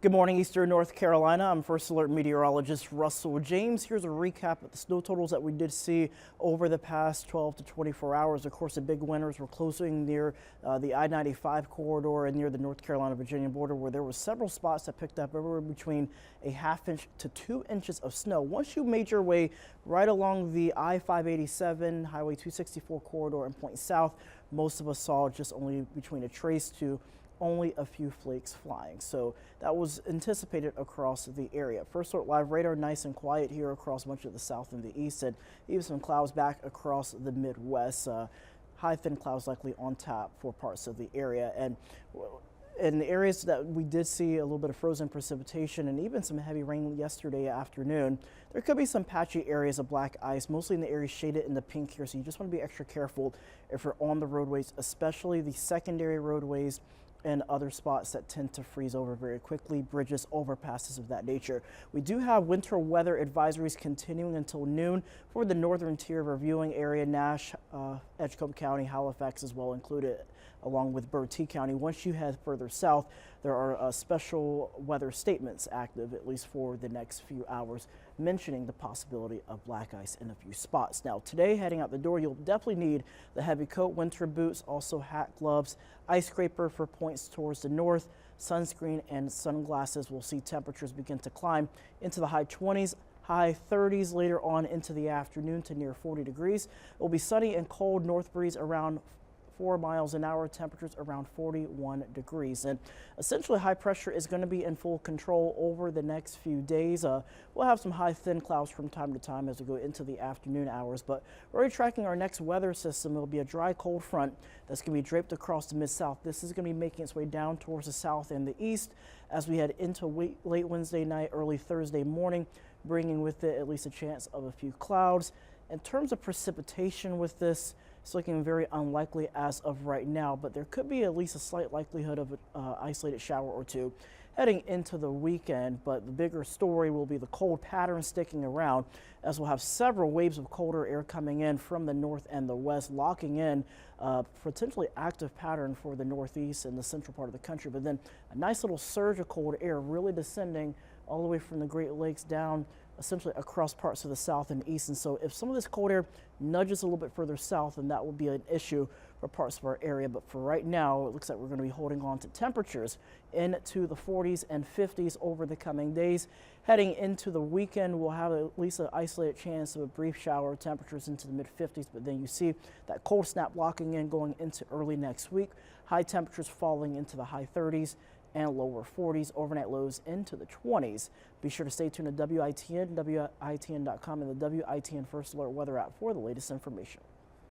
Good morning, Eastern North Carolina. I'm First Alert meteorologist Russell James. Here's a recap of the snow totals that we did see over the past 12 to 24 hours. Of course, the big winners were closing near the I-95 corridor and near the North Carolina-Virginia border, where there were several spots that picked up everywhere between a ½ inch to 2 inches of snow. Once you made your way right along the I-587, Highway 264 corridor and point south, most of us saw just only between a trace to only a few flakes flying. So that was anticipated across the area. First Alert Live radar nice and quiet here across much of the south and the east, and even some clouds back across the Midwest. High thin clouds likely on tap for parts of the area. And in the areas that we did see a little bit of frozen precipitation and even some heavy rain yesterday afternoon, there could be some patchy areas of black ice, mostly in the areas shaded in the pink here. So you just want to be extra careful if you're on the roadways, especially the secondary roadways and other spots that tend to freeze over very quickly, bridges, overpasses of that nature. We do have winter weather advisories continuing until noon for the northern tier of our viewing area. Nash, Edgecombe County, Halifax as well included, along with Bertie County. Once you head further south, there are special weather statements active, at least for the next few hours, mentioning the possibility of black ice in a few spots. Now today, heading out the door, you'll definitely need the heavy coat, winter boots, also hat, gloves, ice scraper for points towards the north, sunscreen and sunglasses. We'll see temperatures begin to climb into the high 20s. High 30s later on into the afternoon to near 40 degrees. It will be sunny and cold, north breeze around 4 miles an hour, temperatures around 41 degrees. And essentially high pressure is going to be in full control over the next few days. We'll have some high thin clouds from time to time as we go into the afternoon hours, but we're already tracking our next weather system. It'll be a dry cold front that's going to be draped across the mid-south. This is going to be making its way down towards the south and the east as we head into late Wednesday night, early Thursday morning, bringing with it at least a chance of a few clouds. In terms of precipitation with this, it's looking very unlikely as of right now, but there could be at least a slight likelihood of an isolated shower or two heading into the weekend. But the bigger story will be the cold pattern sticking around, as we'll have several waves of colder air coming in from the north and the west, locking in potentially active pattern for the northeast and the central part of the country. But then a nice little surge of cold air really descending all the way from the Great Lakes down essentially across parts of the south and east. And so if some of this cold air nudges a little bit further south, then that will be an issue for parts of our area. But for right now, it looks like we're going to be holding on to temperatures into the 40s and 50s over the coming days. Heading into the weekend, we'll have at least an isolated chance of a brief shower, temperatures into the mid 50s, but then you see that cold snap locking in going into early next week. High temperatures falling into the high 30s and lower 40s, overnight lows into the 20s. Be sure to stay tuned to WITN, WITN.com, and the WITN First Alert weather app for the latest information.